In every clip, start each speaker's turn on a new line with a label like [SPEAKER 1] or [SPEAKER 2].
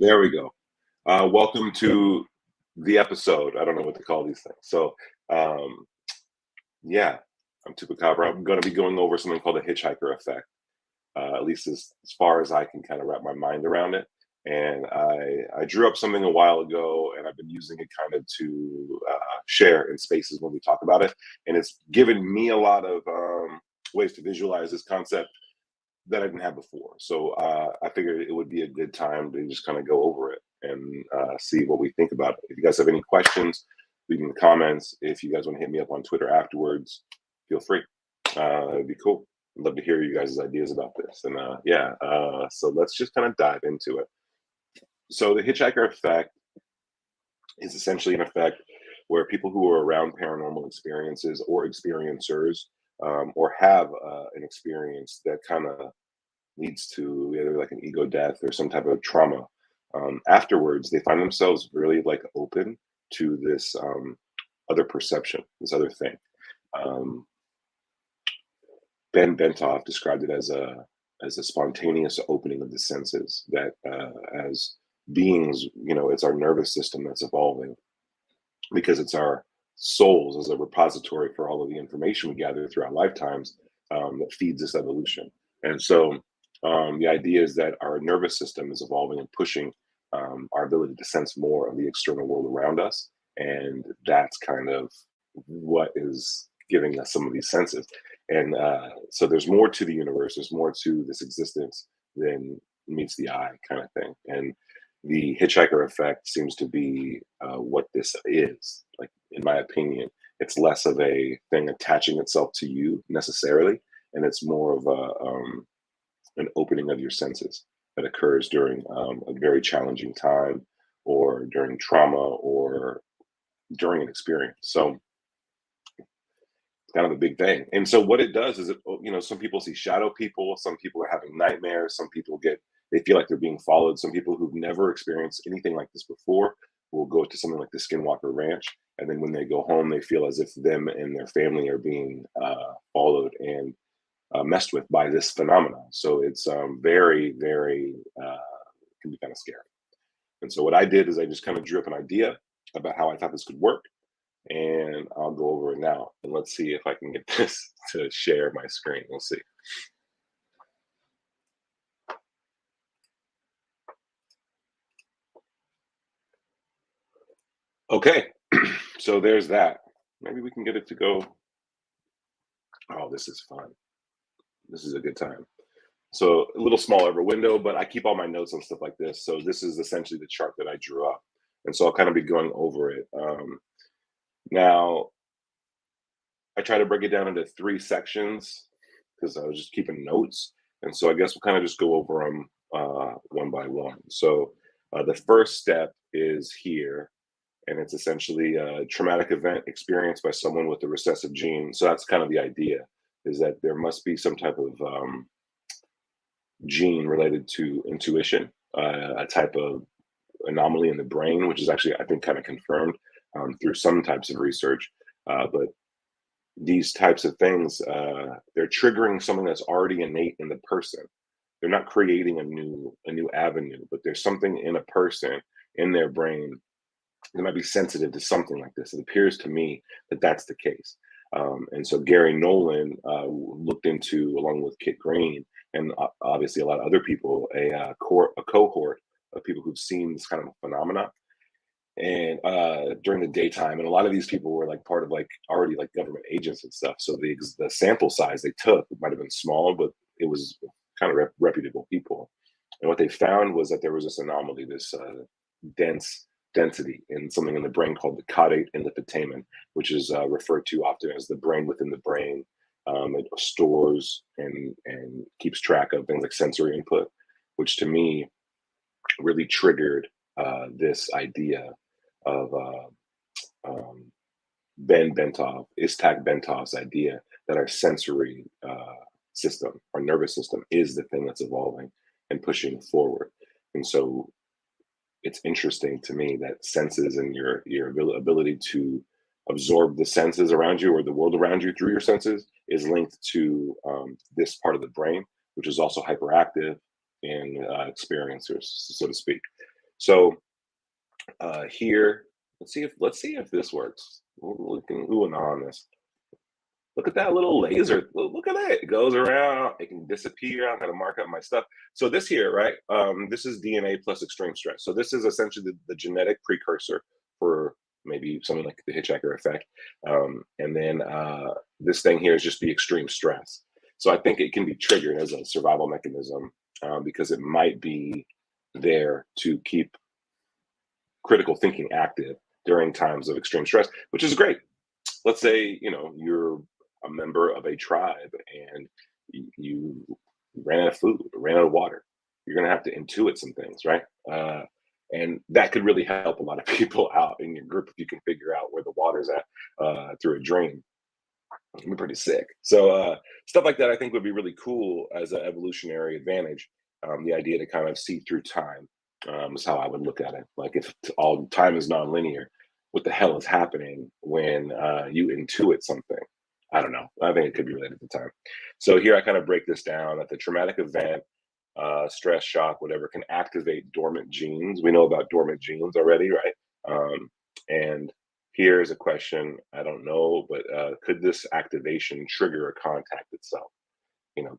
[SPEAKER 1] There we go. Welcome to the episode. I don't know what to call these things. Um, yeah, I'm Tupacabra. I'm going to be going over something called the Hitch-Hiker effect, at least as far as I can kind of wrap my mind around it. And I drew up something a while ago, and I've been using it kind of to share in spaces when we talk about it. And it's given me a lot of ways to visualize this concept that I didn't have before. So I figured it would be a good time to just kind of go over it and see what we think about it. If you guys have any questions, leave in the comments. If you guys want to hit me up on Twitter afterwards, feel free. It'd be cool. I'd love to hear you guys' ideas about this. And so let's just kind of dive into it. So the Hitchhiker effect is essentially an effect where people who are around paranormal experiences or experiencers or have an experience that kind of leads to either like an ego death or some type of trauma. Afterwards, they find themselves really like open to this other perception, this other thing. Um, Ben Bentoff described it as a spontaneous opening of the senses. That as beings, it's our nervous system that's evolving because it's our souls as a repository for all of the information we gather through our lifetimes that feeds this evolution. And so the idea is that our nervous system is evolving and pushing our ability to sense more of the external world around us. And that's kind of what is giving us some of these senses. And so there's more to the universe, there's more to this existence than meets the eye kind of thing. And the hitchhiker effect seems to be what this is. Like, in my opinion, it's less of a thing attaching itself to you necessarily, and it's more of an opening of your senses that occurs during a very challenging time, or during trauma, or during an experience. So it's kind of a big thing. And so what it does is, some people see shadow people, some people are having nightmares, some people they feel like they're being followed. Some people who've never experienced anything like this before will go to something like the Skinwalker Ranch, and then when they go home, they feel as if them and their family are being followed and messed with by this phenomenon. So it's very, very can be kind of scary. And so what I did is I just kind of drew up an idea about how I thought this could work, and I'll go over it now. And let's see if I can get this to share my screen. We'll see. Okay, so there's that. Maybe we can get it to go. Oh, this is fun. This is a good time. So a little smaller of a window, but I keep all my notes and stuff like this. So this is essentially the chart that I drew up. And so I'll kind of be going over it. Now, I try to break it down into 3 sections because I was just keeping notes. And so I guess we'll kind of just go over them one by one. So the first step is here, and it's essentially a traumatic event experienced by someone with the recessive gene. So that's kind of the idea, is that there must be some type of gene related to intuition, a type of anomaly in the brain, which is actually, I think, kind of confirmed through some types of research. But these types of things, they're triggering something that's already innate in the person. They're not creating a new avenue, but there's something in a person, in their brain, that might be sensitive to something like this. It appears to me that that's the case. And so Gary Nolan looked into, along with Kit Green and obviously a lot of other people, a cohort of people who've seen this kind of phenomena, and during the daytime. And a lot of these people were like part of like already like government agents and stuff. So the sample size they took might have been small, but it was kind of reputable people. And what they found was that there was this anomaly, this dense density in something in the brain called the caudate and the putamen, which is referred to often as the brain within the brain. It stores and keeps track of things like sensory input, which to me really triggered this idea of Istak Bentoff's idea that our sensory system, our nervous system, is the thing that's evolving and pushing forward. And so it's interesting to me that senses and your ability to absorb the senses around you or the world around you through your senses is linked to this part of the brain, which is also hyperactive in experiencers, so to speak. So here, let's see if this works. We can ooh and ah on this. Look at that little laser. Look at that. It goes around. It can disappear. I'm going to mark up my stuff. So this here, right? This is DNA plus extreme stress. So this is essentially the genetic precursor for maybe something like the Hitch-Hiker effect. And then this thing here is just the extreme stress. So I think it can be triggered as a survival mechanism because it might be there to keep critical thinking active during times of extreme stress, which is great. Let's say you're a member of a tribe and you ran out of food, ran out of water. You're going to have to intuit some things, right? And that could really help a lot of people out in your group if you can figure out where the water's at through a dream. It can be pretty sick. So stuff like that, I think, would be really cool as an evolutionary advantage. The idea to kind of see through time is how I would look at it. Like if all time is nonlinear, what the hell is happening when you intuit something? I don't know. I think it could be related to time. So here I kind of break this down that the traumatic event, stress, shock, whatever, can activate dormant genes. We know about dormant genes already, right? And here's a question I don't know, but could this activation trigger a contact itself?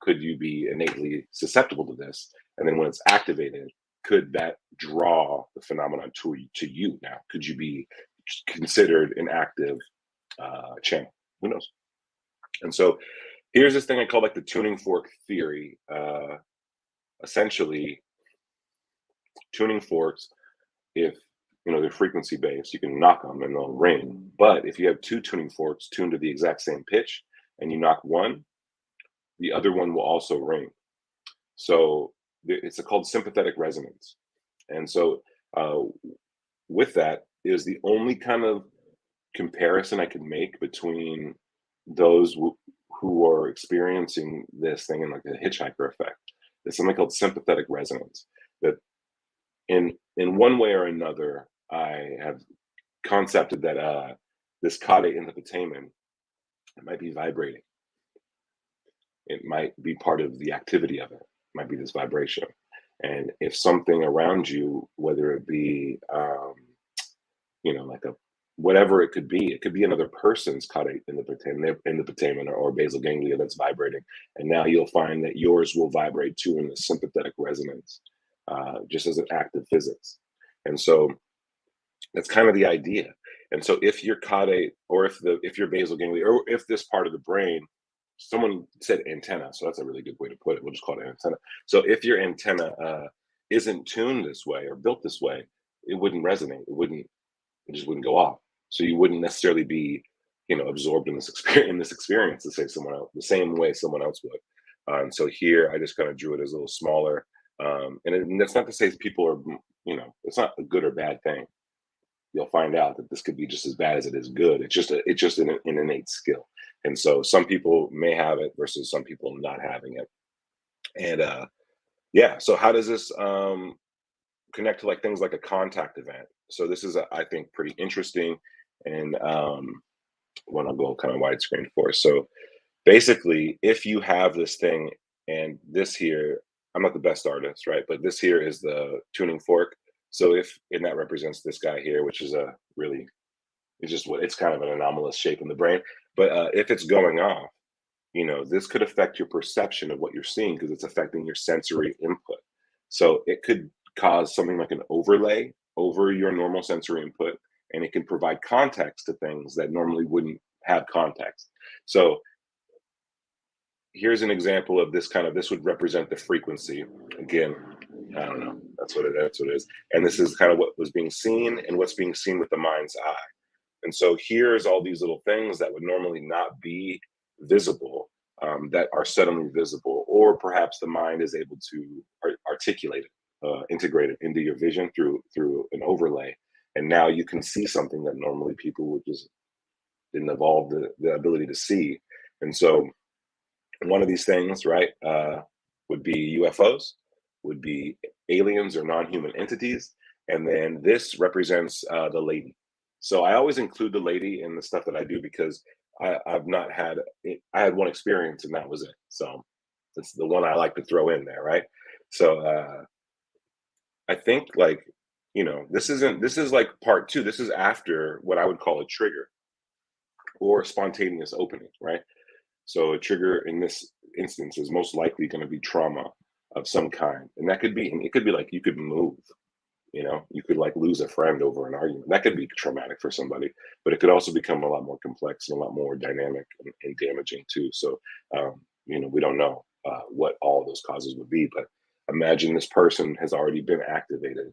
[SPEAKER 1] Could you be innately susceptible to this? And then when it's activated, could that draw the phenomenon to you now? Could you be considered an active channel? Who knows? And so here's this thing I call like the tuning fork theory. Essentially, tuning forks, if they're frequency based, you can knock them and they'll ring. But if you have two tuning forks tuned to the exact same pitch and you knock one, the other one will also ring. So it's called sympathetic resonance. And so with that is the only kind of comparison I can make between those who are experiencing this thing in like a Hitch-Hiker effect. There's something called sympathetic resonance that in one way or another, I have concepted that this caudate in the putamen, it might be vibrating. It might be part of the activity of it. It might be this vibration. And if something around you, whether it be, like a whatever it could be another person's caudate in the putamen or basal ganglia that's vibrating. And now you'll find that yours will vibrate too in the sympathetic resonance, just as an act of physics. And so that's kind of the idea. And so if your caudate or if your basal ganglia or if this part of the brain, someone said antenna, so that's a really good way to put it. We'll just call it antenna. So if your antenna isn't tuned this way or built this way, it wouldn't resonate. It just wouldn't go off. So you wouldn't necessarily be, absorbed in this experience the same way someone else would. And so here I just kind of drew it as a little smaller. And that's not to say people are, it's not a good or bad thing. You'll find out that this could be just as bad as it is good. It's just an innate skill. And so some people may have it versus some people not having it. And yeah, so how does this connect to like things like a contact event? So this is I think pretty interesting and one I'll go kind of widescreen for. So basically, if you have this thing and this here, I'm not the best artist, right? But this here is the tuning fork. So and that represents this guy here, which is it's kind of an anomalous shape in the brain. But if it's going off, this could affect your perception of what you're seeing because it's affecting your sensory input. So it could cause something like an overlay over your normal sensory input, and it can provide context to things that normally wouldn't have context. So here's an example of this would represent the frequency. Again, I don't know. That's what it is. And this is kind of what was being seen and what's being seen with the mind's eye. And so here's all these little things that would normally not be visible that are suddenly visible, or perhaps the mind is able to articulate it, integrate it into your vision through an overlay. And now you can see something that normally people would just didn't evolve the ability to see. And so one of these things, right, would be UFOs, would be aliens or non-human entities. And then this represents the lady. So I always include the lady in the stuff that I do because I've not had it. I had one experience and that was it. So it's the one I like to throw in there, right? So I think like This isn't, this is like part two. This is after what I would call a trigger or spontaneous opening, right? So a trigger in this instance is most likely going to be trauma of some kind. And that could be, and it could be like you could move, you could like lose a friend over an argument. That could be traumatic for somebody, but it could also become a lot more complex and a lot more dynamic and damaging too. So, we don't know what all those causes would be, but imagine this person has already been activated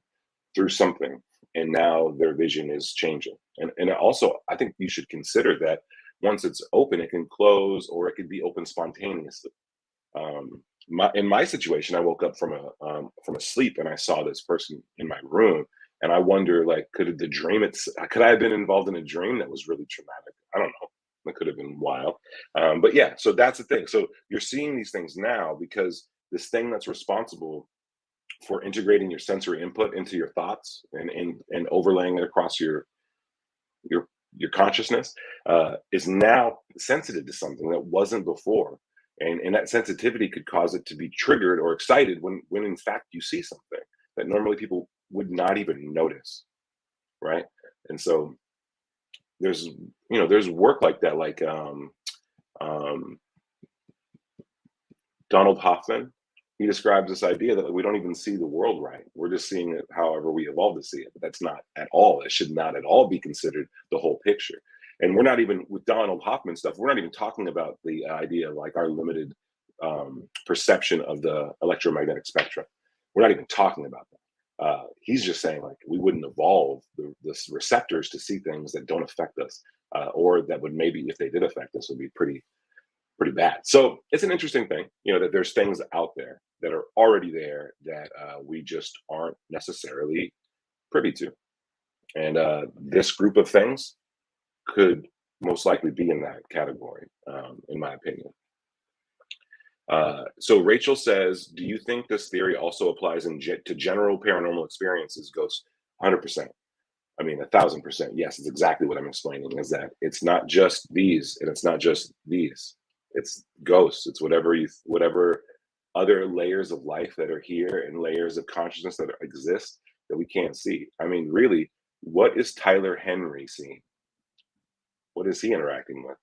[SPEAKER 1] through something, and now their vision is changing. And also, I think you should consider that once it's open, it can close or it could be open spontaneously. In my situation, I woke up from a sleep and I saw this person in my room, and I wonder, like, could I have been involved in a dream that was really traumatic? I don't know. That could have been wild. But yeah, so that's the thing. So you're seeing these things now because this thing that's responsible for integrating your sensory input into your thoughts and overlaying it across your your consciousness is now sensitive to something that wasn't before, and that sensitivity could cause it to be triggered or excited when in fact you see something that normally people would not even notice, right? And so there's work like that, like um, Donald Hoffman. He describes this idea that we don't even see the world right. We're just seeing it however we evolved to see it. But that's not at all. It should not at all be considered the whole picture. And we're not even with Donald Hoffman stuff. We're not even talking about the idea of like our limited perception of the electromagnetic spectrum. We're not even talking about that. He's just saying like we wouldn't evolve the receptors to see things that don't affect us, or that would maybe if they did affect us would be pretty bad. So it's an interesting thing, that there's things out there that are already there that we just aren't necessarily privy to. And this group of things could most likely be in that category, in my opinion. So Rachel says, do you think this theory also applies to general paranormal experiences, ghosts? 100%. I mean, 1,000%. Yes, it's exactly what I'm explaining, is that it's not just these and it's not just these. It's ghosts. It's whatever other layers of life that are here and layers of consciousness that exist that we can't see. I mean, really, what is Tyler Henry seeing? What is he interacting with?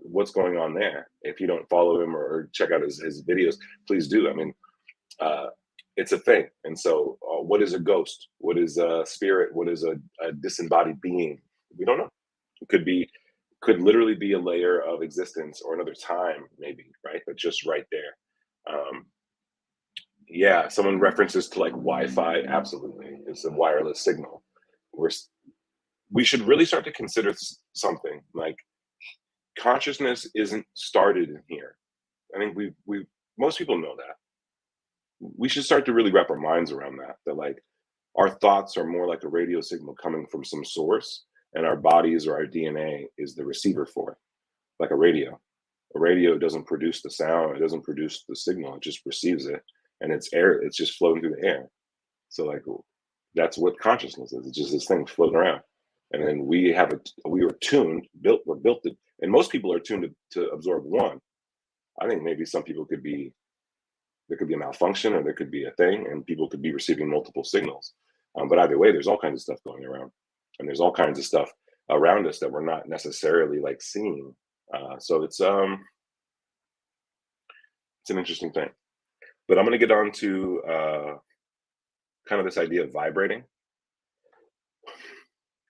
[SPEAKER 1] What's going on there? If you don't follow him or check out his videos, please do. I mean, uh, it's a thing. And so, what is a ghost? What is a spirit? What is a disembodied being? We don't know. It could literally be a layer of existence or another time, maybe, right? But just right there. Um, yeah, someone references to like Wi-Fi. Absolutely, it's a wireless signal. We're we should really start to consider something like consciousness isn't started in here. I think we most people know that. We should start to really wrap our minds around that like our thoughts are more like a radio signal coming from some source, and our bodies or our DNA is the receiver for it, like a radio. A radio doesn't produce the sound, it doesn't produce the signal, it just receives it, and it's just floating through the air. So like that's what consciousness is. It's just this thing floating around. And then we were we're built to, and most people are tuned to absorb one. I think maybe some people there could be a malfunction or there could be a thing, and people could be receiving multiple signals. But either way, there's all kinds of stuff going around, and there's all kinds of stuff around us that we're not necessarily like seeing. So it's an interesting thing. But I'm going to get on to kind of this idea of vibrating.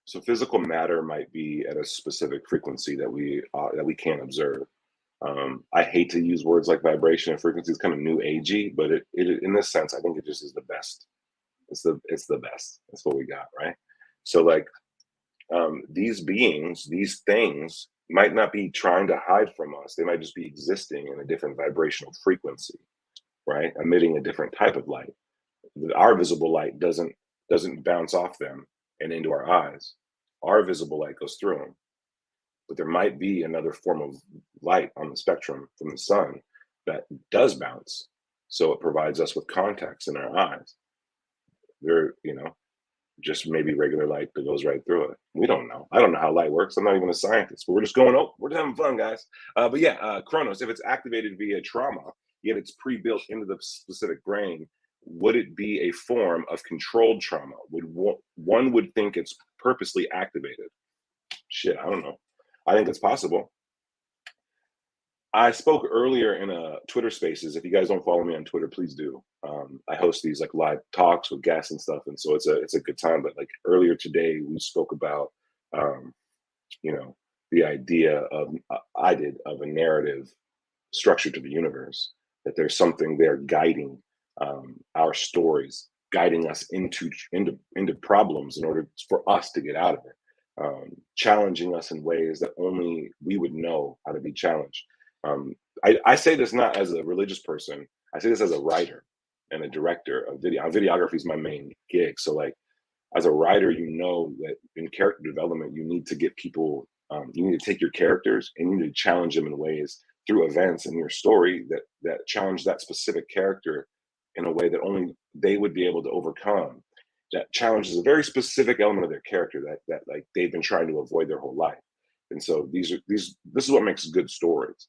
[SPEAKER 1] So physical matter might be at a specific frequency that we can't observe. I hate to use words like vibration and frequency. It's kind of new agey, but it in this sense, I think it just is the best. It's the best. That's what we got, right? So like these beings, these things might not be trying to hide from us. They might just be existing in a different vibrational frequency, right? Emitting a different type of light. Our visible light doesn't bounce off them and into our eyes. Our visible light goes through them, but there might be another form of light on the spectrum from the sun that does bounce. So it provides us with contacts in our eyes. They're, just maybe regular light that goes right through it. We don't know. I don't know how light works. I'm not even a scientist, but we're just going, oh, we're just having fun, guys. But yeah, Chronos, if it's activated via trauma, yet it's pre-built into the specific brain, would it be a form of controlled trauma? One would think it's purposely activated? Shit, I don't know. I think it's possible. I spoke earlier in a Twitter Spaces. If you guys don't follow me on Twitter, please do. I host these like live talks with guests and stuff, and so it's a good time. But like earlier today, we spoke about um, you know, the idea of I did of a narrative structure to the universe, that there's something there guiding our stories, guiding us into problems in order for us to get out of it, challenging us in ways that only we would know how to be challenged. I say this not as a religious person. I say this as a writer and a director of video. Videography is my main gig. So like as a writer, you know that in character development, you need to get people, you need to take your characters and you need to challenge them in ways through events in your story that challenge that specific character in a way that only they would be able to overcome. That challenges a very specific element of their character that like they've been trying to avoid their whole life. And so this is what makes good stories.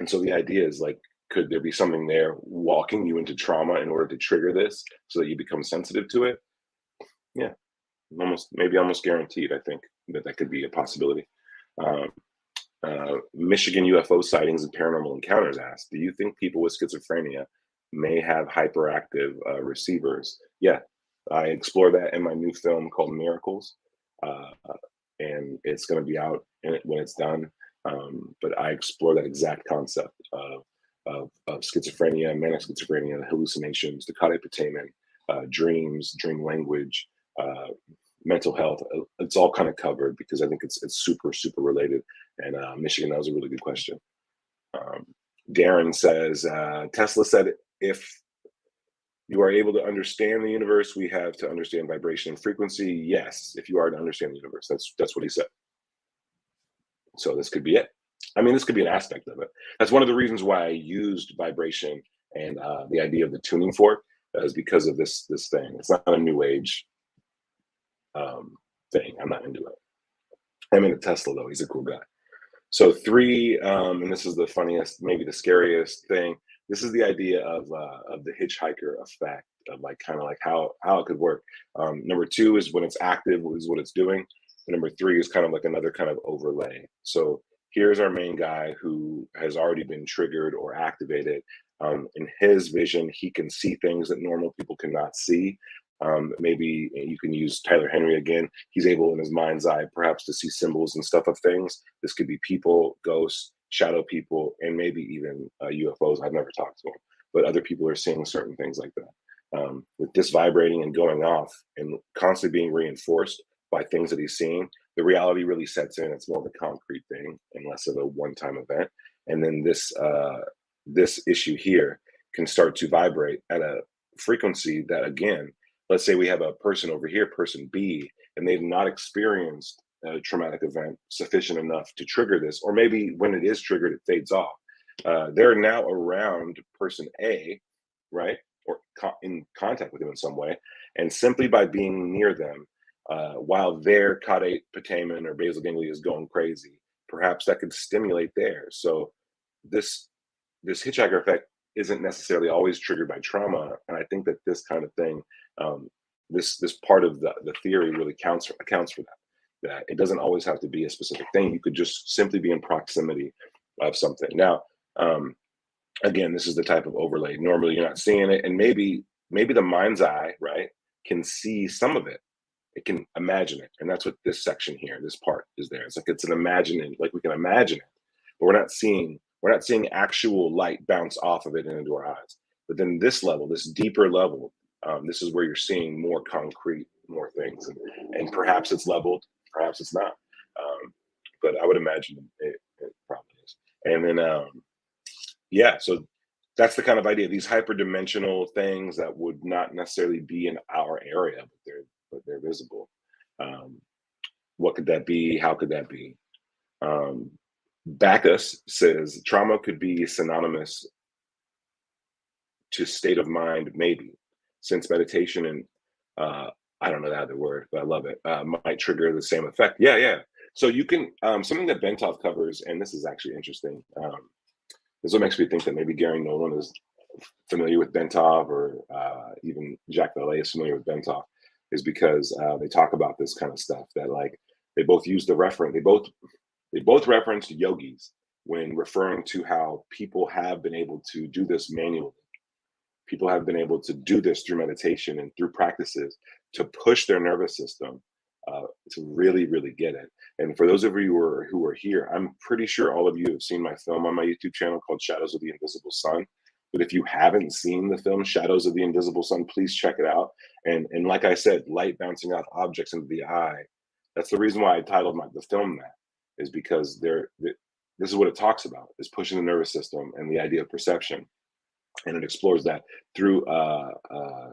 [SPEAKER 1] And so the idea is like, could there be something there walking you into trauma in order to trigger this so that you become sensitive to it? Yeah, almost guaranteed. I think that could be a possibility. Um, Michigan UFO sightings and paranormal encounters asked, do you think people with schizophrenia may have hyperactive receivers? Yeah, I explore that in my new film called Miracles, uh, and it's going to be out when it's done. But I explore that exact concept of schizophrenia, manic schizophrenia, hallucinations, the putamen, dreams, dream language, uh, mental health. It's all kind of covered because I think it's super related. And Michigan, that was a really good question. Um, Darren says Tesla said if you are able to understand the universe, we have to understand vibration and frequency. Yes, if you are to understand the universe, that's what he said. So this could be it. I mean, this could be an aspect of it. That's one of the reasons why I used vibration and the idea of the tuning fork is because of this thing. It's not a new age thing. I'm not into it. I'm into Tesla though. He's a cool guy. So three, and this is the funniest, maybe the scariest thing. This is the idea of the hitchhiker effect, of like kind of like how it could work. Number two is when it's active is what it's doing. And number three is kind of like another kind of overlay. So here's our main guy who has already been triggered or activated. In his vision, he can see things that normal people cannot see. Maybe you can use Tyler Henry again. He's able in his mind's eye perhaps to see symbols and stuff of things. This could be people, ghosts, shadow people, and maybe even UFOs. I've never talked to them, but other people are seeing certain things like that. With this vibrating and going off and constantly being reinforced by things that he's seeing, the reality really sets in. It's more of a concrete thing and less of a one-time event. And then this issue here can start to vibrate at a frequency that, again, let's say we have a person over here, person B, and they've not experienced a traumatic event sufficient enough to trigger this, or maybe when it is triggered, it fades off. They're now around person A, right, or in contact with them in some way, and simply by being near them, while their caudate putamen or basal ganglia is going crazy, perhaps that could stimulate theirs. So this hitchhiker effect isn't necessarily always triggered by trauma, and I think that this kind of thing, this part of the theory really accounts for that it doesn't always have to be a specific thing. You could just simply be in proximity of something. Now, again, this is the type of overlay. Normally, you're not seeing it, and maybe the mind's eye, right, can see some of it. It can imagine it, and that's what this section here, this part is there. It's like it's an imagining, like we can imagine it, but we're not seeing actual light bounce off of it and into our eyes. But then this level, this deeper level, this is where you're seeing more concrete, more things, and perhaps it's leveled, perhaps it's not. But I would imagine it probably is. And then, yeah, so that's the kind of idea. These hyperdimensional things that would not necessarily be in our area, but they're visible. What could that be? How could that be? Bacchus says trauma could be synonymous to state of mind, maybe, since meditation and I don't know the other word, but I love it, might trigger the same effect. Yeah. So you can, something that Bentov covers, and this is actually interesting. This is what makes me think that maybe Gary Nolan is familiar with Bentov, or even Jacques Vallée is familiar with Bentov, is because they talk about this kind of stuff, that like they both use the reference, they both reference yogis when referring to how people have been able to do this manually. People have been able to do this through meditation and through practices to push their nervous system to really, really get it. And for those of you who are here, I'm pretty sure all of you have seen my film on my YouTube channel called Shadows of the Invisible Sun. But if you haven't seen the film Shadows of the Invisible Sun, please check it out. And like I said, light bouncing off objects into the eye. That's the reason why I titled the film that, is because this is what it talks about, is pushing the nervous system and the idea of perception. And it explores that through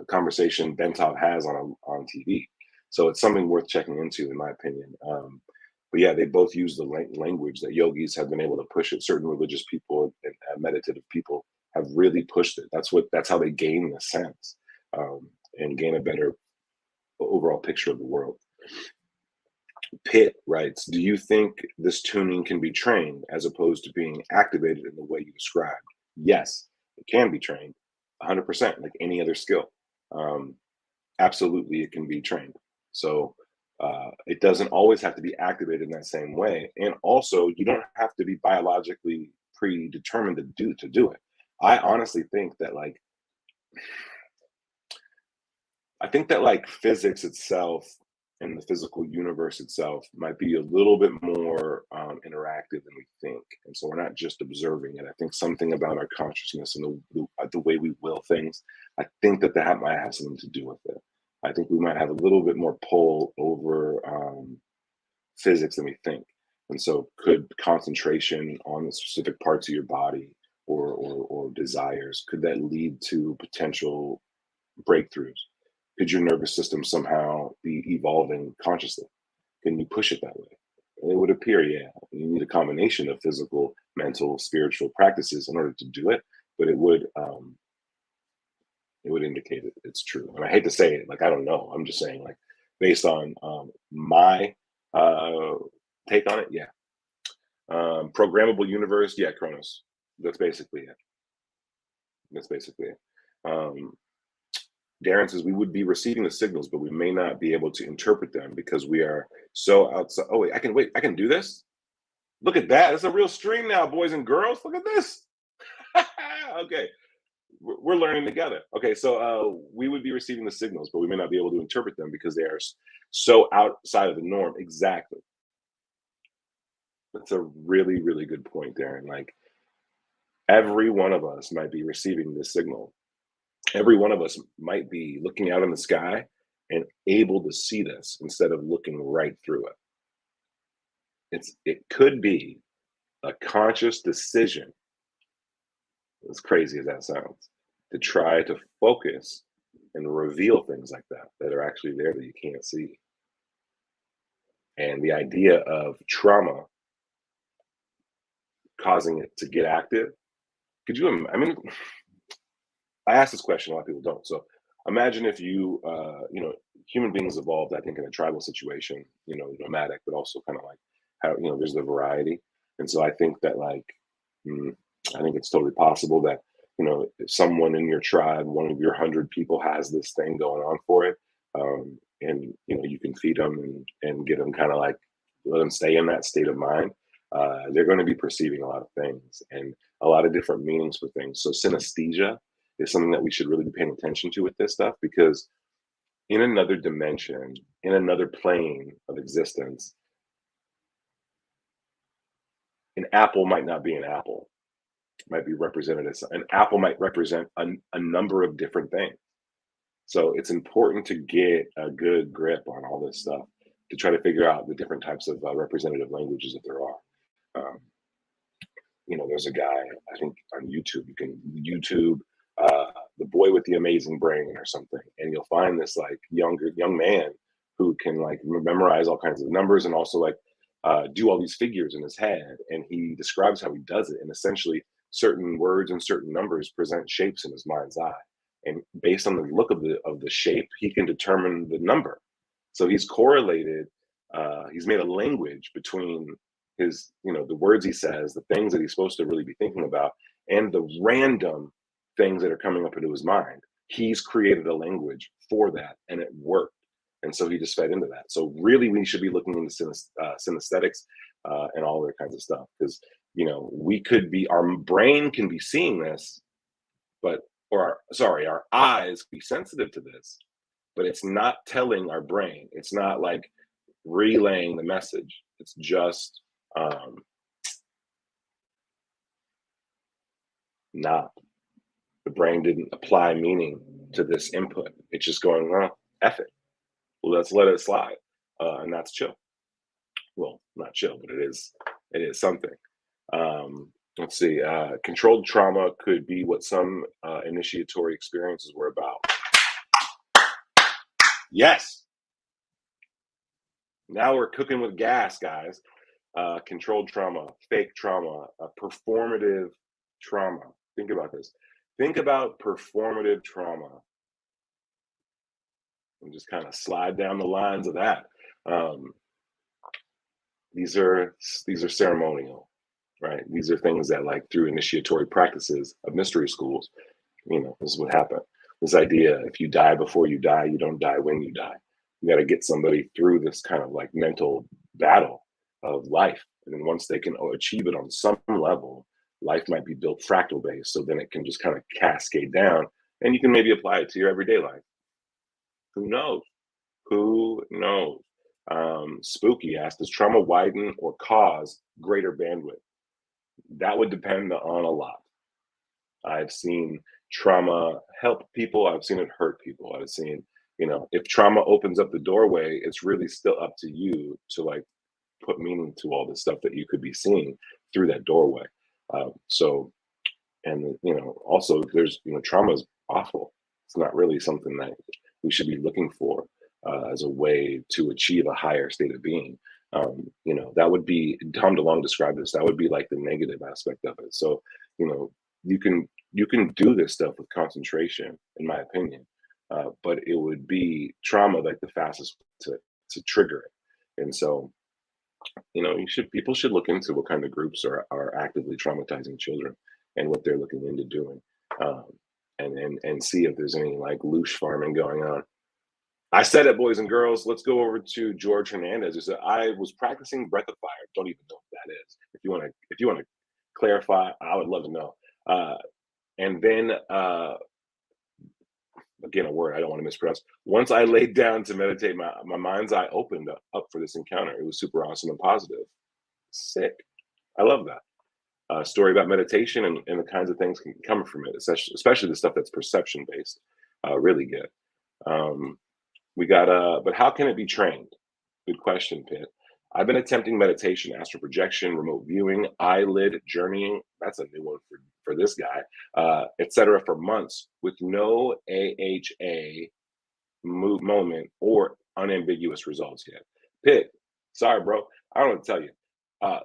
[SPEAKER 1] conversation Bentov has on TV. So it's something worth checking into, in my opinion. But yeah, they both use the language that yogis have been able to push it. Certain religious people and meditative people have really pushed it. That's how they gain the sense, and gain a better overall picture of the world. Pitt writes, do you think this tuning can be trained as opposed to being activated in the way you described? Yes, it can be trained 100%, like any other skill. Absolutely, it can be trained. So it doesn't always have to be activated in that same way. And also, you don't have to be biologically predetermined to do it. I honestly think that physics itself and the physical universe itself might be a little bit more interactive than we think. And so we're not just observing it. I think something about our consciousness and the way we will things, I think that might have something to do with it. I think we might have a little bit more pull over physics than we think. And so could concentration on the specific parts of your body or desires, could that lead to potential breakthroughs? Could your nervous system somehow be evolving consciously? Can you push it that way? It would appear, yeah. You need a combination of physical, mental, spiritual practices in order to do it, but it would indicate it's true. And I hate to say it, I don't know. I'm just saying, based on my take on it, yeah. Programmable universe, yeah, Kronos. That's basically it. Darren says we would be receiving the signals, but we may not be able to interpret them because we are so outside. Oh, I can do this? Look at that. It's a real stream now, boys and girls. Look at this. Okay. We're learning together. Okay, so we would be receiving the signals, but we may not be able to interpret them because they are so outside of the norm. Exactly. That's a really, really good point, Darren. Every one of us might be receiving this signal. Every one of us might be looking out in the sky and able to see this instead of looking right through it. It could be a conscious decision, as crazy as that sounds, to try to focus and reveal things like that are actually there that you can't see. And the idea of trauma causing it to get active, I ask this question, a lot of people don't. So imagine if you, human beings evolved, I think, in a tribal situation, nomadic, but also kind of how, there's the variety. And so I think that I think it's totally possible that, if someone in your tribe, one of your 100 people has this thing going on for it, and, you can feed them and get them kind of let them stay in that state of mind, they're going to be perceiving a lot of things and a lot of different meanings for things. So synesthesia is something that we should really be paying attention to with this stuff, because in another dimension, in another plane of existence, an apple might not be an apple. It might be represented as an apple might represent a number of different things. So it's important to get a good grip on all this stuff to try to figure out the different types of representative languages that there are. There's a guy, I think on YouTube, you can YouTube the boy with the amazing brain or something, and you'll find this young man who can memorize all kinds of numbers and also do all these figures in his head, and he describes how he does it, and essentially certain words and certain numbers present shapes in his mind's eye, and based on the look of the shape, he can determine the number. So he's correlated, he's made a language between his, the words he says, the things that he's supposed to really be thinking about, and the random things that are coming up into his mind. He's created a language for that, and it worked. And so he just fed into that. So really, we should be looking into synesthetics and all other kinds of stuff, because we could be, our brain can be seeing this, but our eyes can be sensitive to this, but it's not telling our brain. It's not like relaying the message. It's just not. The brain didn't apply meaning to this input. It's just going, well, F it. Let's let it slide. And that's chill. Well, not chill, but it is something. Let's see. Controlled trauma could be what some initiatory experiences were about. Yes. Now we're cooking with gas, guys. Controlled trauma, fake trauma, performative trauma. Think about this. Think about performative trauma, and just kind of slide down the lines of that. These are ceremonial, right? These are things that, like, through initiatory practices of mystery schools, this is what happened. This idea, if you die before you die, you don't die when you die. You got to get somebody through this kind of like mental battle of life. And then once they can achieve it on some level, life might be built fractal based. So then it can just kind of cascade down, and you can maybe apply it to your everyday life. Who knows? Who knows? Spooky asked, does trauma widen or cause greater bandwidth? That would depend on a lot. I've seen trauma help people. I've seen it hurt people. I've seen, if trauma opens up the doorway, it's really still up to you to, like, put meaning to all the stuff that you could be seeing through that doorway. Also there's, trauma is awful. It's not really something that we should be looking for as a way to achieve a higher state of being. That would be, Tom DeLonge described this, that would be like the negative aspect of it. So, you can do this stuff with concentration, in my opinion, but it would be trauma like the fastest to trigger it. And so, people should look into what kind of groups are actively traumatizing children and what they're looking into doing, and see if there's any, like, loosh farming going on. I said it, boys and girls. Let's go over to George Hernandez, who said, I was practicing breath of fire. Don't even know what that is. If you want to clarify, I would love to know. And then again, a word I don't want to mispronounce. Once I laid down to meditate, my mind's eye opened up for this encounter. It was super awesome and positive. Sick. I love that. Story about meditation and the kinds of things can come from it, especially the stuff that's perception based. Really good. We got but how can it be trained? Good question, Pitt. I've been attempting meditation, astral projection, remote viewing, eyelid journeying. That's a new one for this guy, etc. for months with no AHA moment or unambiguous results yet. Pitt, sorry, bro. I don't know what to tell you.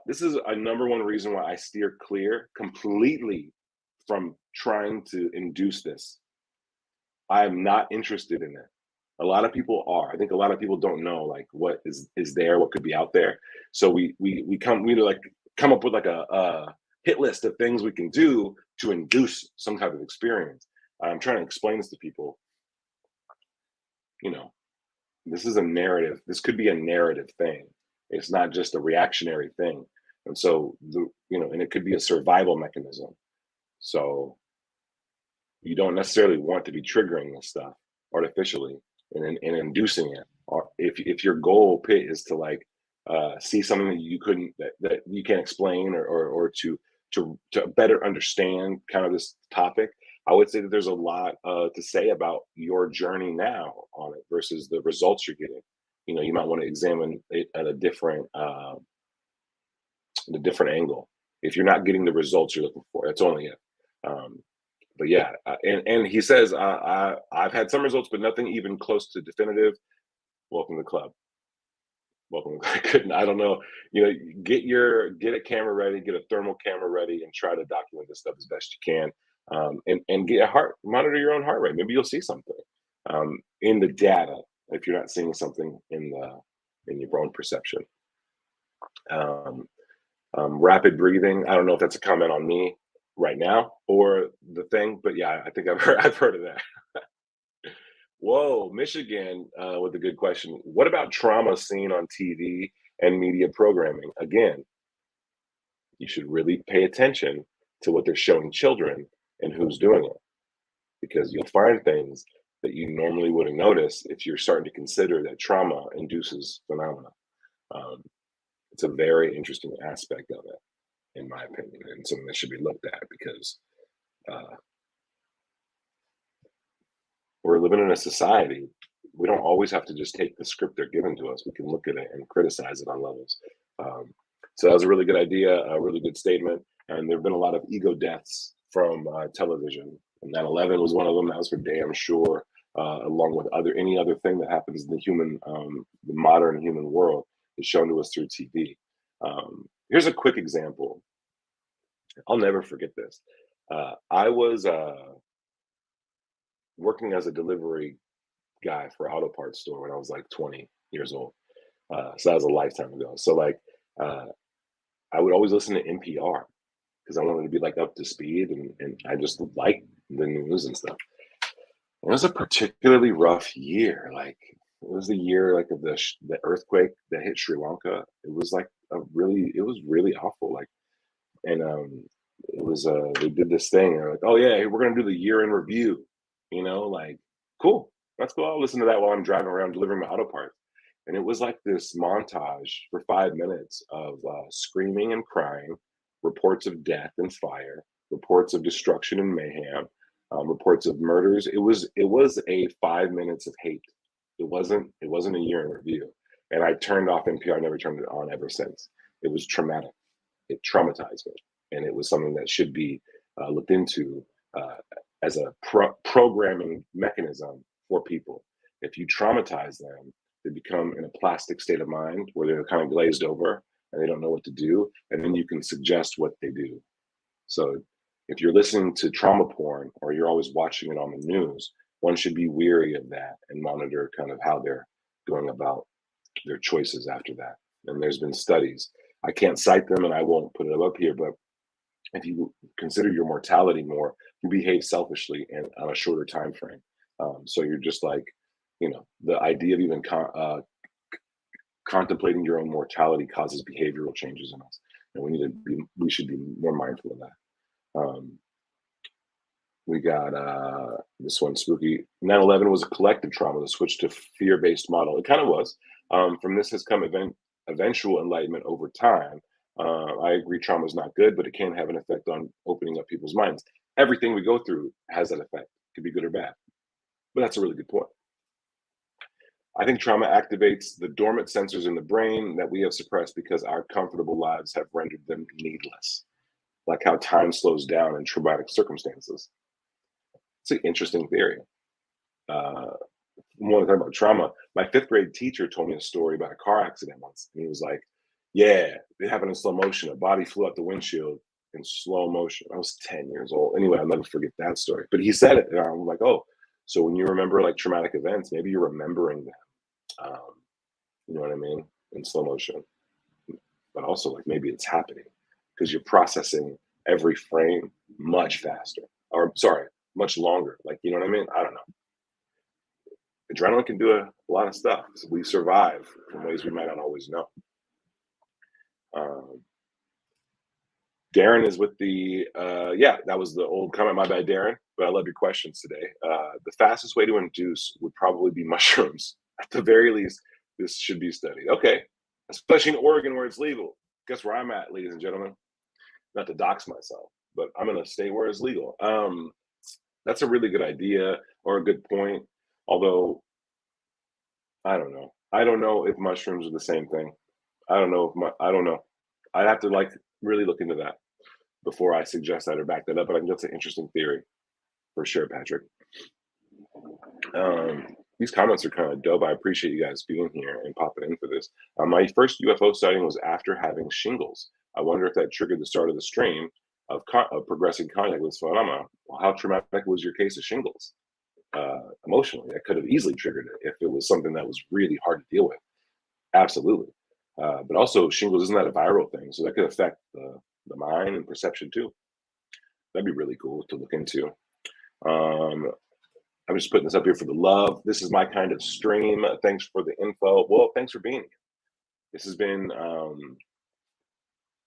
[SPEAKER 1] This is a number one reason why I steer clear completely from trying to induce this. I am not interested in it. A lot of people are. I think a lot of people don't know, like, what is there, what could be out there. So we come up with like a hit list of things we can do to induce some type of experience. I'm trying to explain this to people. This is a narrative. This could be a narrative thing. It's not just a reactionary thing. And so and it could be a survival mechanism. So you don't necessarily want to be triggering this stuff artificially and inducing it. Or if your goal, Pit, is to, like, see something that you can't explain, or to better understand kind of this topic, I would say that there's a lot to say about your journey now on it versus the results you're getting. You might want to examine it at a different angle. If you're not getting the results you're looking for, that's only it. But yeah, and he says, I've had some results, but nothing even close to definitive. Welcome to the club. Welcome. I don't know. Get a camera ready, get a thermal camera ready, and try to document this stuff as best you can. And get monitor your own heart rate. Maybe you'll see something in the data if you're not seeing something in your own perception. Rapid breathing. I don't know if that's a comment on me. right now or the thing, but yeah, I think I've heard of that. Whoa, Michigan, with a good question. What about trauma seen on TV and media programming? Again, you should really pay attention to what they're showing children and who's doing it, because you'll find things that you normally wouldn't notice if you're starting to consider that trauma induces phenomena. Um, it's a very interesting aspect of it, in my opinion, and something that should be looked at because uh, we're living in a society. We don't always have to just take the script they're given to us. We can look at it and criticize it on levels. Um, so that was a really good idea, a really good statement. And there have been a lot of ego deaths from television. And 9/11 was one of them. That was for damn sure. Along with any other thing that happens in the modern human world is shown to us through TV. Here's a quick example. I'll never forget this. I was working as a delivery guy for an auto parts store when I was like 20 years old. So that was a lifetime ago. So like uh, I would always listen to NPR because I wanted to be like up to speed and I just liked the news and stuff. It was a particularly rough year. Like it was the year like of the earthquake that hit Sri Lanka. It was like it was really awful. Like and it was they did this thing. They're like, oh yeah, we're gonna do the year in review. Like cool. That's cool. I'll listen to that while I'm driving around delivering my auto parts. And it was like this montage for 5 minutes of screaming and crying, reports of death and fire, reports of destruction and mayhem, reports of murders. It was a 5 minutes of hate. It wasn't a year in review. And I turned off NPR. I never turned it on ever since. It was traumatic. It traumatized me, and it was something that should be looked into uh, as a programming mechanism for people. If you traumatize them, they become in a plastic state of mind where they're kind of glazed over and they don't know what to do, and then you can suggest what they do. So if you're listening to trauma porn or you're always watching it on the news, one should be weary of that and monitor kind of how they're going about their choices after that. And there's been studies. I can't cite them and I won't put it up here, but if you consider your mortality more, you behave selfishly and on a shorter time frame. So you're just like, the idea of even contemplating your own mortality causes behavioral changes in us, and we should be more mindful of that. We got this one spooky. 9/11 was a collective trauma. The switch to fear-based model. It kind of was. From this has come eventual enlightenment over time. I agree trauma is not good, but it can have an effect on opening up people's minds. Everything we go through has that effect. It could be good or bad. But that's a really good point. I think trauma activates the dormant sensors in the brain that we have suppressed because our comfortable lives have rendered them needless, like how time slows down in traumatic circumstances. It's an interesting theory. Uh, Want to talk about trauma? My fifth grade teacher told me a story about a car accident once, and he was like, "Yeah, it happened in slow motion. A body flew out the windshield in slow motion." I was 10 years old. Anyway, I'll never forget that story. But he said it, and I'm like, "Oh, so when you remember like traumatic events, maybe you're remembering them. You know what I mean? In slow motion, but also like maybe it's happening because you're processing every frame much faster, or sorry, much longer. Like you know what I mean? I don't know. Adrenaline can do a lot of stuff. So we survive in ways we might not always know. Um, Darren is with yeah, that was the old comment. My bad, Darren, but I love your questions today. The fastest way to induce would probably be mushrooms. At the very least, this should be studied. Okay, especially in Oregon where it's legal. Guess where I'm at, ladies and gentlemen? Not to dox myself, but I'm in a state where it's legal. That's a really good idea or a good point. Although I don't know. I don't know if mushrooms are the same thing. I don't know. I'd have to like really look into that before I suggest that or back that up. But I think that's an interesting theory for sure, Patrick. These comments are kind of dope. I appreciate you guys being here and popping in for this. My first UFO sighting was after having shingles. I wonder if that triggered the start of the stream of progressing contact with this phenomenon. Well, how traumatic was your case of shingles? Emotionally, that could have easily triggered it if it was something that was really hard to deal with. Absolutely. But also, shingles isn't that a viral thing, so that could affect the mind and perception too. That'd be really cool to look into. Um, I'm just putting this up here for the love. This is my kind of stream. Thanks for the info. Well, thanks for being here. This has been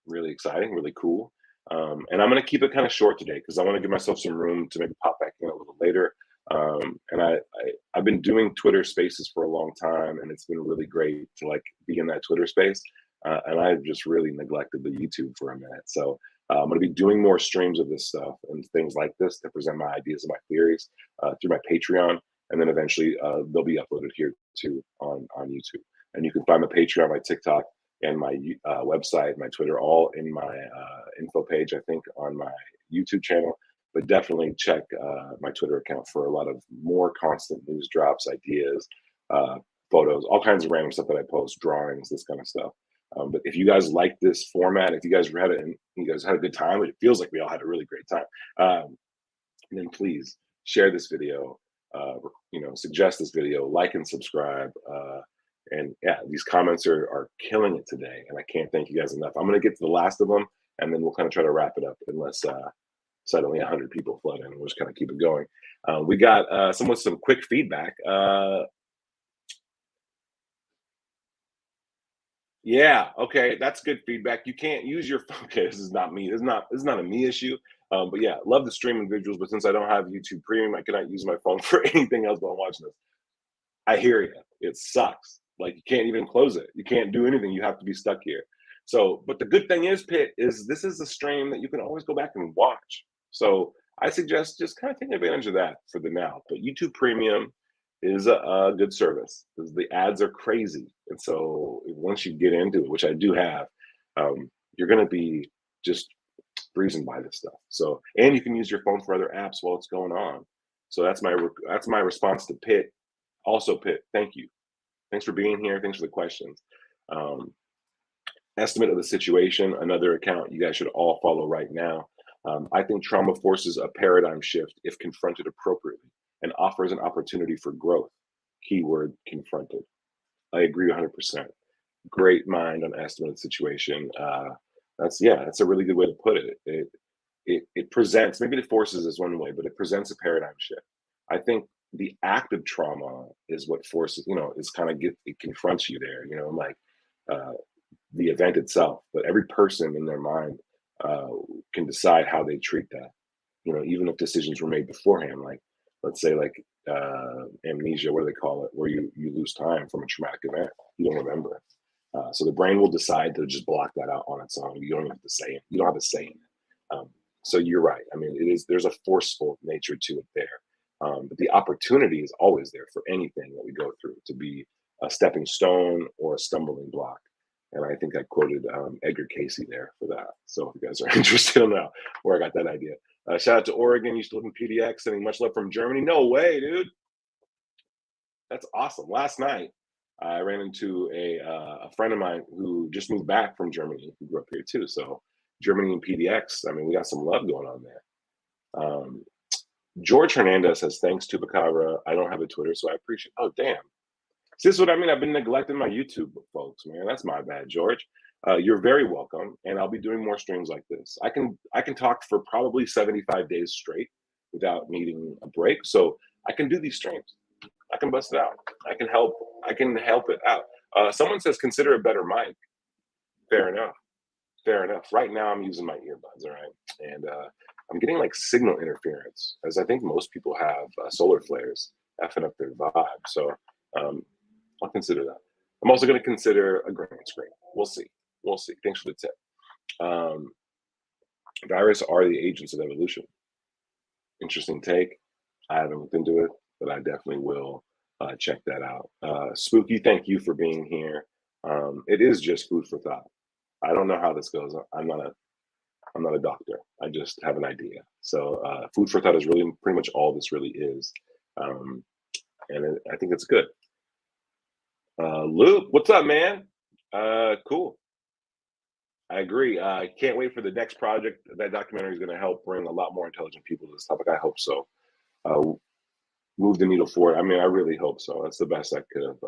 [SPEAKER 1] really exciting, really cool. And I'm going to keep it kind of short today because I want to give myself some room to maybe pop back in a little later. And I've been doing Twitter Spaces for a long time, and it's been really great to like be in that Twitter space. And I've just really neglected the YouTube for a minute. So I'm going to be doing more streams of this stuff and things like this to present my ideas and my theories through my Patreon, and then eventually they'll be uploaded here too on YouTube. And you can find my Patreon, my TikTok, and my website, my Twitter, all in my info page, I think, on my YouTube channel. But definitely check my Twitter account for a lot of more constant news drops, ideas, photos, all kinds of random stuff that I post, drawings, this kind of stuff. But if you guys like this format, if you guys had it and you guys had a good time, it feels like we all had a really great time, then please share this video, suggest this video, like and subscribe. And yeah, these comments are killing it today, and I can't thank you guys enough. I'm gonna get to the last of them, and then we'll kind of try to wrap it up, unless suddenly 100 people flood in. We'll just kind of keep it going. We got some with some quick feedback. Yeah, okay, that's good feedback. You can't use your phone. Okay, this is not me. This is not a me issue. But yeah, love the streaming visuals, but since I don't have YouTube Premium, I cannot use my phone for anything else while I'm watching this. I hear you. It sucks. Like, you can't even close it. You can't do anything. You have to be stuck here. So, but the good thing is, Pitt, is this is a stream that you can always go back and watch. So I suggest just kind of taking advantage of that for the now. But YouTube Premium is a good service because the ads are crazy. And so once you get into it, which I do have, you're going to be just breezing by this stuff. So, and you can use your phone for other apps while it's going on. So that's my response to Pitt. Also, Pitt, thank you. Thanks for being here. Thanks for the questions. Estimate of the situation, another account you guys should all follow right now. I think trauma forces a paradigm shift if confronted appropriately and offers an opportunity for growth. Keyword confronted. I agree 100%. Great mind on estimate of the situation. That's a really good way to put it. It presents, maybe the forces is one way, but it presents a paradigm shift. I think the act of trauma is what forces, is kind of it confronts you there, like the event itself. But every person in their mind can decide how they treat that, even if decisions were made beforehand, like let's say like amnesia, what do they call it, where you lose time from a traumatic event, you don't remember it. So the brain will decide to just block that out on its own. You don't have to say it. You don't have to say it. So you're right. I mean, there's a forceful nature to it there. But the opportunity is always there for anything that we go through to be a stepping stone or a stumbling block. And I think I quoted Edgar Casey there for that. So if you guys are interested in that, where I got that idea. Shout out to Oregon. Used to live in PDX. Sending much love from Germany. No way, dude. That's awesome. Last night, I ran into a friend of mine who just moved back from Germany, who grew up here too. So Germany and PDX, I mean, we got some love going on there. George Hernandez says, thanks to Bacabra. I don't have a Twitter, so I appreciate. Oh, damn. See, this is what I mean. I've been neglecting my YouTube folks, man. That's my bad, George. You're very welcome, and I'll be doing more streams like this. I can talk for probably 75 days straight without needing a break. So I can do these streams. I can bust it out. I can help it out. Someone says consider a better mic. Fair enough. Fair enough. Right now I'm using my earbuds, all right? And I'm getting like signal interference, as I think most people have solar flares effing up their vibe. So I'll consider that. I'm also going to consider a green screen. We'll see. We'll see. Thanks for the tip. Viruses are the agents of evolution. Interesting take. I haven't looked into it, but I definitely will check that out. Spooky, thank you for being here. It is just food for thought. I don't know how this goes. I'm not a doctor. I just have an idea. So food for thought is really pretty much all this really is. I think it's good. Luke, what's up, man? Cool. I agree. I can't wait for the next project. That documentary is going to help bring a lot more intelligent people to this topic. I hope so. Move the needle forward. I mean, I really hope so. That's the best I could have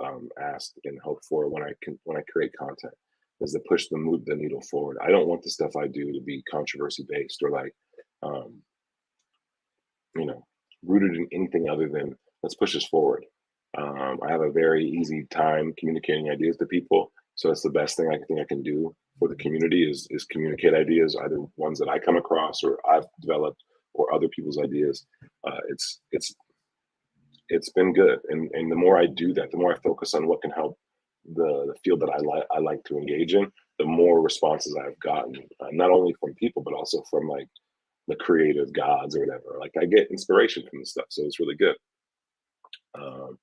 [SPEAKER 1] asked and hoped for when I create content, is to push move the needle forward. I don't want the stuff I do to be controversy based or like um, you know, rooted in anything other than let's push this forward. I have a very easy time communicating ideas to people, so it's the best thing I think I can do for the community is communicate ideas, either ones that I come across or I've developed, or other people's ideas. It's been good, and the more I do that, the more I focus on what can help the field that I like to engage in, the more responses I've gotten, not only from people but also from like the creative gods or whatever. Like I get inspiration from this stuff, so it's really good. Um,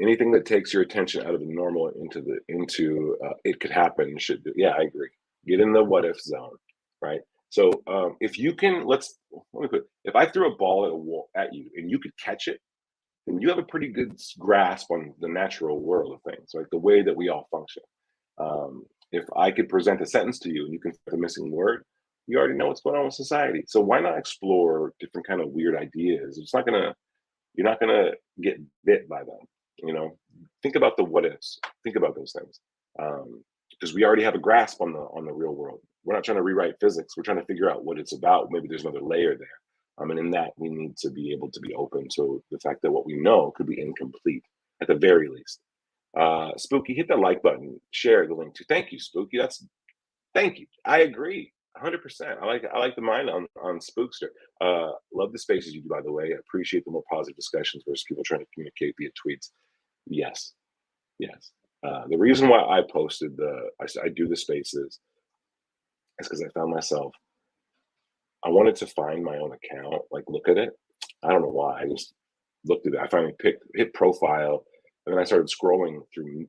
[SPEAKER 1] Anything that takes your attention out of the normal into it could happen should do. Yeah, I agree. Get in the what if zone, right? So if you can, let me put. If I threw a ball at a wall at you and you could catch it, then you have a pretty good grasp on the natural world of things, like the way that we all function. If I could present a sentence to you and you can find the missing word, you already know what's going on with society. So why not explore different kind of weird ideas? You're not gonna get bit by them. You know, think about the what ifs. Think about those things, because we already have a grasp on the real world. We're not trying to rewrite physics. We're trying to figure out what it's about. Maybe there's another layer there. And in that, we need to be able to be open to the fact that what we know could be incomplete at the very least. Spooky, hit the like button, share the link to. Thank you, Spooky. Thank you. I agree. 100%. I like the mind on Spookster. Love the spaces you do, by the way. I appreciate the more positive discussions versus people trying to communicate via tweets. Yes, yes. The reason why I posted I do the spaces is because I found myself. I wanted to find my own account, like look at it. I don't know why. I just looked at it. I finally hit profile, and then I started scrolling through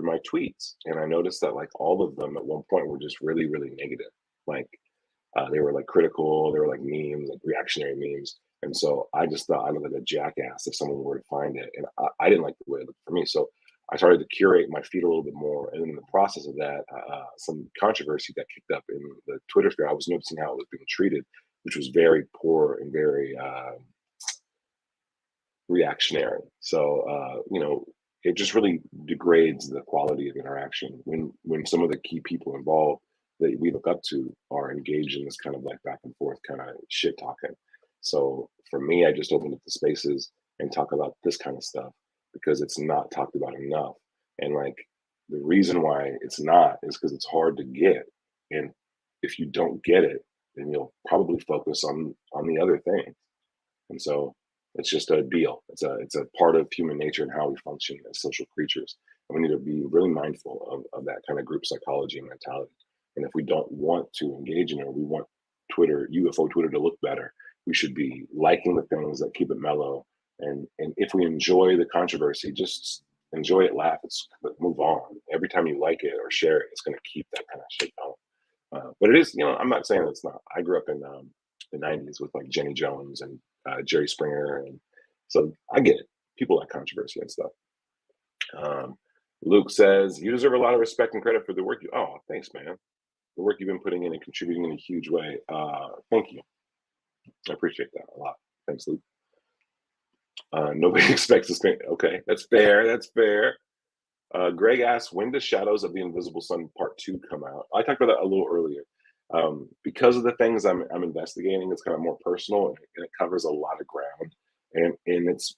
[SPEAKER 1] my tweets, and I noticed that like all of them at one point were just really really negative. Like they were like critical. They were like memes, like reactionary memes. And so I just thought I looked like a jackass if someone were to find it. And I didn't like the way it looked for me. So I started to curate my feed a little bit more. And in the process of that, some controversy got kicked up in the Twitter sphere. I was noticing how it was being treated, which was very poor and very reactionary. So, it just really degrades the quality of interaction when some of the key people involved that we look up to are engaged in this kind of like back and forth kind of shit talking. So for me, I just opened up the spaces and talk about this kind of stuff because it's not talked about enough. And like the reason why it's not is because it's hard to get. And if you don't get it, then you'll probably focus on the other thing. And so it's just a deal. It's a part of human nature and how we function as social creatures. And we need to be really mindful of that kind of group psychology and mentality. And if we don't want to engage in it, or we want UFO Twitter to look better, we should be liking the things that keep it mellow. And if we enjoy the controversy, just enjoy it, laugh, but move on. Every time you like it or share it, it's going to keep that kind of shit going. But it is, I'm not saying it's not. I grew up in the '90s with like Jenny Jones and Jerry Springer, and so I get it. People like controversy and stuff. Um, Luke says you deserve a lot of respect and credit for the work you. Oh, thanks, man. The work you've been putting in and contributing in a huge way. Thank you. I appreciate that a lot. Thanks, Luke. Nobody expects to spend. Okay, that's fair. That's fair. Greg asks, when does Shadows of the Invisible Sun Part 2 come out? I talked about that a little earlier. Because of the things I'm investigating, it's kind of more personal and it covers a lot of ground. And it's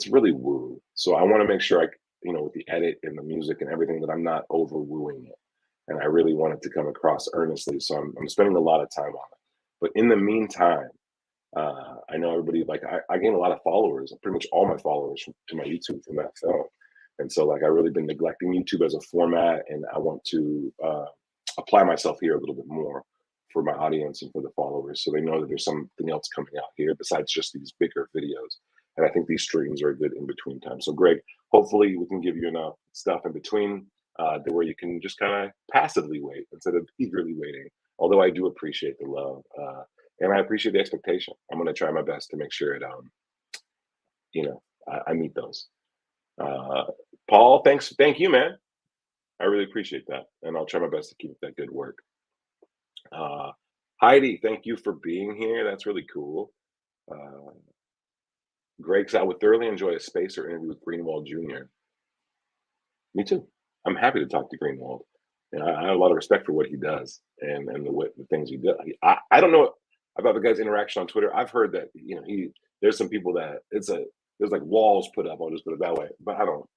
[SPEAKER 1] really woo. So I want to make sure with the edit and the music and everything that I'm not over wooing it. And I really want it to come across earnestly. So I'm spending a lot of time on it. But in the meantime, I know everybody, like I gained a lot of followers, pretty much all my followers to my YouTube from that film. And so like I've really been neglecting YouTube as a format, and I want to apply myself here a little bit more for my audience and for the followers, so they know that there's something else coming out here besides just these bigger videos. And I think these streams are a good in between time. So Greg, hopefully we can give you enough stuff in between where you can just kind of passively wait instead of eagerly waiting. Although I do appreciate the love and I appreciate the expectation. I'm going to try my best to make sure it I meet those. Paul, thank you, man. I really appreciate that, and I'll try my best to keep that good work. Heidi, thank you for being here. That's really cool. Greg said, I would thoroughly enjoy a space or interview with Greenwald Jr. Me too. I'm happy to talk to Greenwald. And I have a lot of respect for what he does and the things he does. I don't know. about the guy's interaction on Twitter. I've heard that there's some people that there's like walls put up. I'll just put it that way. But I don't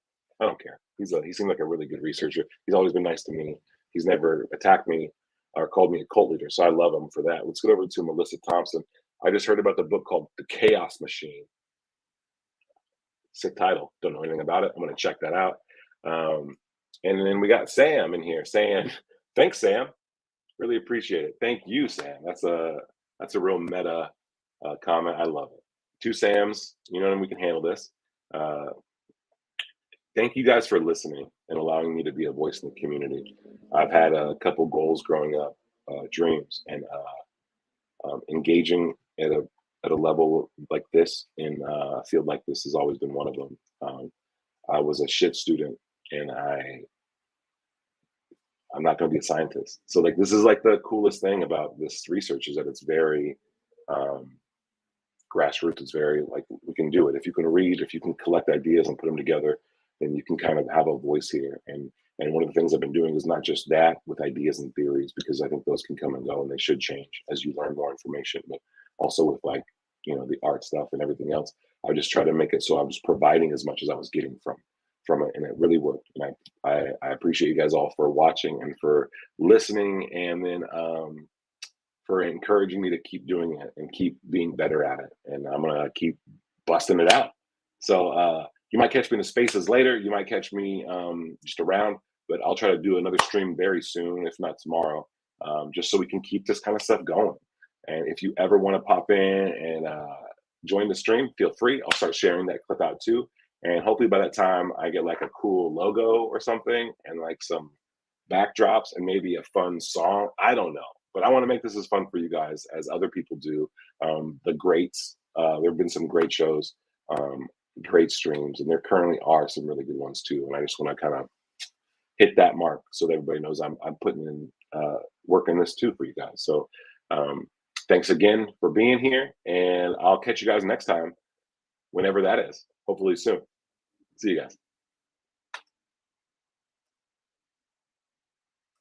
[SPEAKER 1] care. He seemed like a really good researcher. He's always been nice to me. He's never attacked me or called me a cult leader. So I love him for that. Let's get over to Melissa Thompson. I just heard about the book called The Chaos Machine. Sick title. Don't know anything about it. I'm going to check that out. And then we got Sam in here saying, "Thanks, Sam. Really appreciate it. Thank you, Sam." That's a real meta comment. I love it. Two Sams. You know, and we can handle this. Thank you guys for listening and allowing me to be a voice in the community. I've had a couple goals growing up, dreams, and engaging at a level like this in a field like this has always been one of them. I was a shit student, and I'm not going to be a scientist. So like, this is like the coolest thing about this research is that it's very grassroots. It's very like, we can do it. If you can read, if you can collect ideas and put them together, then you can kind of have a voice here. And one of the things I've been doing is not just that with ideas and theories, because I think those can come and go and they should change as you learn more information, but also with like, the art stuff and everything else. I just try to make it so I was providing as much as I was getting from it, and it really worked. And I appreciate you guys all for watching and for listening, and then for encouraging me to keep doing it and keep being better at it. And I'm gonna keep busting it out. So you might catch me in the spaces later. You might catch me just around, but I'll try to do another stream very soon, if not tomorrow, just so we can keep this kind of stuff going. And if you ever want to pop in and join the stream, feel free. I'll start sharing that clip out too. And hopefully by that time, I get like a cool logo or something and like some backdrops and maybe a fun song. I don't know. But I want to make this as fun for you guys as other people do. The greats, there have been some great shows, great streams, and there currently are some really good ones too. And I just want to kind of hit that mark so that everybody knows I'm putting in work in this too for you guys. So thanks again for being here, and I'll catch you guys next time, whenever that is, hopefully soon. See you guys.